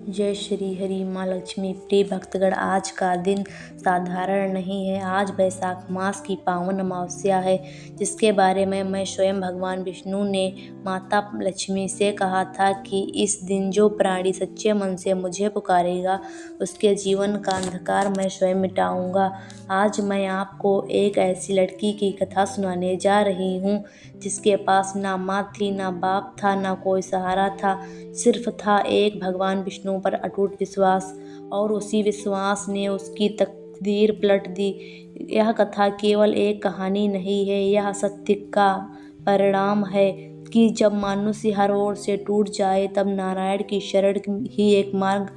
जय श्री हरि माँ लक्ष्मी। प्रिय भक्तगण, आज का दिन साधारण नहीं है। आज वैशाख मास की पावन अमावस्या है, जिसके बारे में मैं स्वयं भगवान विष्णु ने माता लक्ष्मी से कहा था कि इस दिन जो प्राणी सच्चे मन से मुझे पुकारेगा, उसके जीवन का अंधकार मैं स्वयं मिटाऊंगा। आज मैं आपको एक ऐसी लड़की की कथा सुनाने जा रही हूँ, जिसके पास ना माँ थी, ना बाप था, ना कोई सहारा था। सिर्फ था एक भगवान विष्णु पर अटूट विश्वास, और उसी विश्वास ने उसकी तकदीर पलट दी। यह कथा केवल एक कहानी नहीं है, यह सत्य का परिणाम है कि जब मनुष्य हर ओर से टूट जाए, तब नारायण की शरण ही एक मार्ग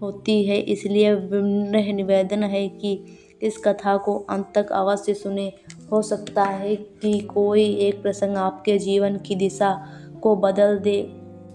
होती है। इसलिए विनम्र निवेदन है कि इस कथा को अंत तक अवश्य सुने। हो सकता है कि कोई एक प्रसंग आपके जीवन की दिशा को बदल दे।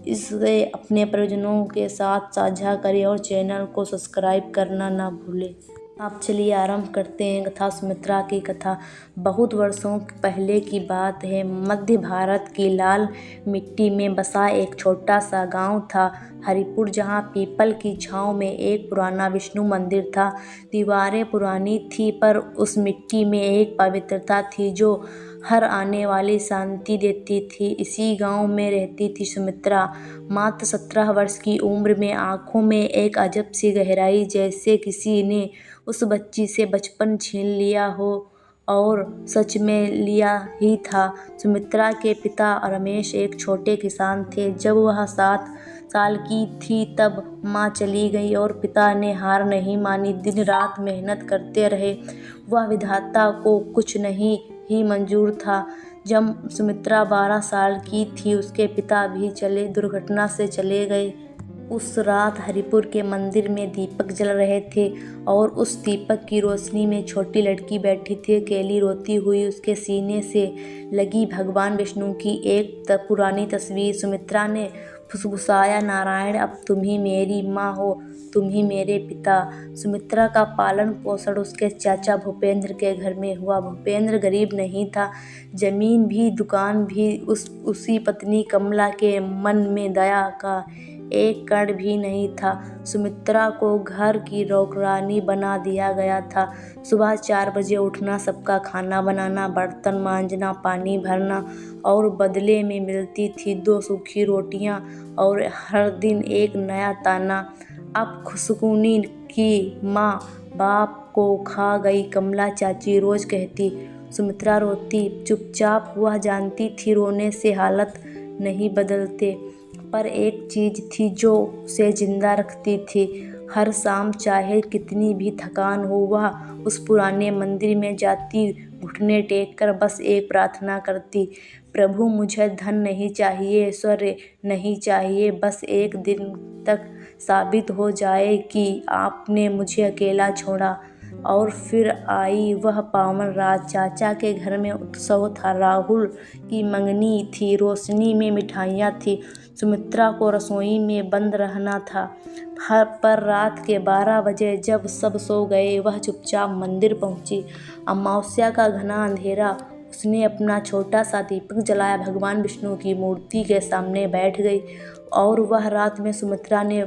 इसे अपने परिजनों के साथ साझा करें और चैनल को सब्सक्राइब करना ना भूलें। आप चलिए आरंभ करते हैं कथा। सुमित्रा की कथा बहुत वर्षों पहले की बात है। मध्य भारत की लाल मिट्टी में बसा एक छोटा सा गांव था, हरिपुर, जहां पीपल की छांव में एक पुराना विष्णु मंदिर था। दीवारें पुरानी थी, पर उस मिट्टी में एक पवित्रता थी जो हर आने वाली शांति देती थी। इसी गांव में रहती थी सुमित्रा, मात्र 17 वर्ष की उम्र में, आंखों में एक अजब सी गहराई, जैसे किसी ने उस बच्ची से बचपन छीन लिया हो, और सच में लिया ही था। सुमित्रा के पिता रमेश एक छोटे किसान थे। जब वह 7 साल की थी, तब माँ चली गई और पिता ने हार नहीं मानी। दिन रात मेहनत करते रहे। वह विधाता को कुछ नहीं ही मंजूर था। जब सुमित्रा 12 साल की थी, उसके पिता भी दुर्घटना से चले गए। उस रात हरिपुर के मंदिर में दीपक जल रहे थे, और उस दीपक की रोशनी में छोटी लड़की बैठी थी, अकेली, रोती हुई। उसके सीने से लगी भगवान विष्णु की एक पुरानी तस्वीर। सुमित्रा ने फुसफुसाया, नारायण, अब तुम ही मेरी माँ हो, तुम ही मेरे पिता। सुमित्रा का पालन पोषण उसके चाचा भूपेंद्र के घर में हुआ। भूपेंद्र गरीब नहीं था, जमीन भी दुकान भी। उसी पत्नी कमला के मन में दया का एक कण भी नहीं था। सुमित्रा को घर की नौकरानी बना दिया गया था। सुबह 4 बजे उठना, सबका खाना बनाना, बर्तन मांजना, पानी भरना, और बदले में मिलती थी 2 सूखी रोटियां और हर दिन एक नया ताना। अब खुशकुनी की माँ बाप को खा गई, कमला चाची रोज कहती। सुमित्रा रोती चुपचाप। वह जानती थी रोने से हालात नहीं बदलते, पर एक चीज थी जो उसे जिंदा रखती थी। हर शाम, चाहे कितनी भी थकान हो, वह उस पुराने मंदिर में जाती, घुटने टेक कर बस एक प्रार्थना करती, प्रभु, मुझे धन नहीं चाहिए, ऐश्वर्य नहीं चाहिए, बस एक दिन तक साबित हो जाए कि आपने मुझे अकेला छोड़ा। और फिर आई वह पावन रात। चाचा के घर में उत्सव था, राहुल की मंगनी थी, रोशनी में मिठाइयाँ थी। सुमित्रा को रसोई में बंद रहना था। पर रात के 12 बजे, जब सब सो गए, वह चुपचाप मंदिर पहुंची। अमावस्या का घना अंधेरा। उसने अपना छोटा सा दीपक जलाया, भगवान विष्णु की मूर्ति के सामने बैठ गई। और वह रात में सुमित्रा ने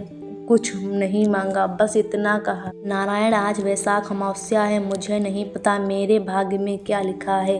कुछ नहीं मांगा, बस इतना कहा, नारायण, आज वैशाख अमावस्या है। मुझे नहीं पता मेरे भाग्य में क्या लिखा है,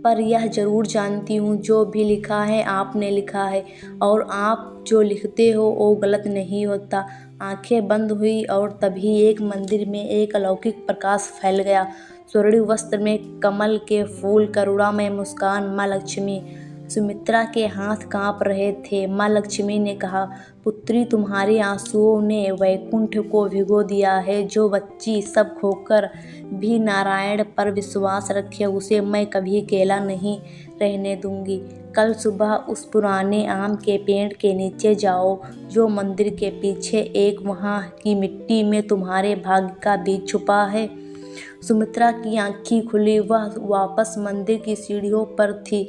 पर यह जरूर जानती हूँ, जो भी लिखा है आपने लिखा है, और आप जो लिखते हो वो गलत नहीं होता। आंखें बंद हुई, और तभी एक मंदिर में एक अलौकिक प्रकाश फैल गया। स्वर्णिम वस्त्र में कमल के फूल, करुणामय मुस्कान, माँ लक्ष्मी। सुमित्रा के हाथ कांप रहे थे। माँ लक्ष्मी ने कहा, पुत्री, तुम्हारे आंसुओं ने वैकुंठ को भिगो दिया है। जो बच्ची सब खोकर भी नारायण पर विश्वास रखे, उसे मैं कभी अकेला नहीं रहने दूंगी। कल सुबह उस पुराने आम के पेड़ के नीचे जाओ, जो मंदिर के पीछे एक, वहाँ की मिट्टी में तुम्हारे भाग्य का बीज छुपा है। सुमित्रा की आंखें खुली। वह वापस मंदिर की सीढ़ियों पर थी,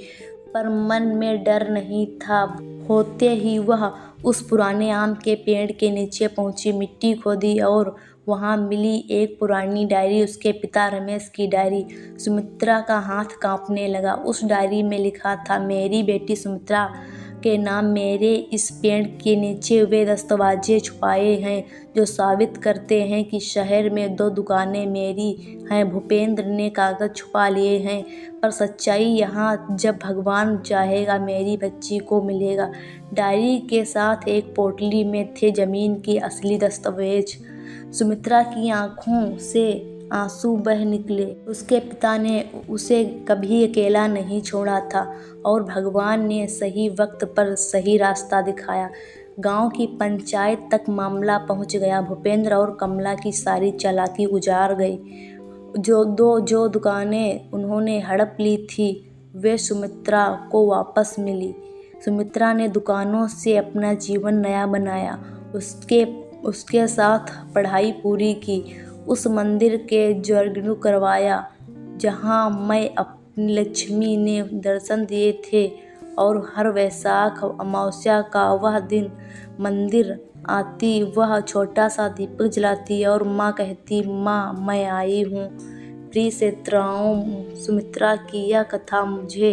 पर मन में डर नहीं था। होते ही वह उस पुराने आम के पेड़ के नीचे पहुंची, मिट्टी खोदी, और वहां मिली एक पुरानी डायरी, उसके पिता रमेश की डायरी। सुमित्रा का हाथ कांपने लगा। उस डायरी में लिखा था, मेरी बेटी सुमित्रा के नाम मेरे इस पेड़ के नीचे वे दस्तावेज छुपाए हैं जो साबित करते हैं कि शहर में 2 दुकानें मेरी हैं। भूपेंद्र ने कागज छुपा लिए हैं, पर सच्चाई यहाँ जब भगवान चाहेगा मेरी बच्ची को मिलेगा। डायरी के साथ एक पोटली में थे जमीन की असली दस्तावेज। सुमित्रा की आंखों से आंसू बह निकले। उसके पिता ने उसे कभी अकेला नहीं छोड़ा था और भगवान ने सही वक्त पर सही रास्ता दिखाया। गांव की पंचायत तक मामला पहुंच गया। भूपेंद्र और कमला की सारी चालाकी उजाड़ गई। जो दुकानें उन्होंने हड़प ली थी वे सुमित्रा को वापस मिली। सुमित्रा ने दुकानों से अपना जीवन नया बनाया, उसके साथ पढ़ाई पूरी की, उस मंदिर के जर्गनू करवाया जहाँ मैं अपनी लक्ष्मी ने दर्शन दिए थे, और हर वैशाख अमावस्या का वह दिन मंदिर आती, वह छोटा सा दीपक जलाती और माँ कहती, माँ मैं आई हूँ। प्रिय श्रोताओं, सुमित्रा की यह कथा मुझे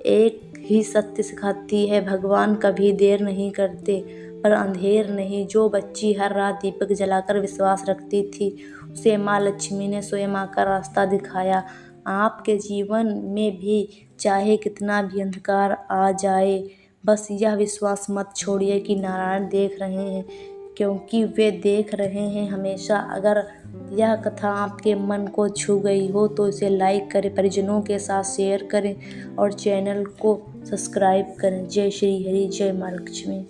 एक ही सत्य सिखाती है, भगवान कभी देर नहीं करते, पर अंधेर नहीं। जो बच्ची हर रात दीपक जलाकर विश्वास रखती थी उसे माँ लक्ष्मी ने स्वयं आकर रास्ता दिखाया। आपके जीवन में भी चाहे कितना भी अंधकार आ जाए, बस यह विश्वास मत छोड़िए कि नारायण देख रहे हैं, क्योंकि वे देख रहे हैं हमेशा। अगर यह कथा आपके मन को छू गई हो तो इसे लाइक करें, परिजनों के साथ शेयर करें और चैनल को सब्सक्राइब करें। जय श्री हरि, जय माँ लक्ष्मी।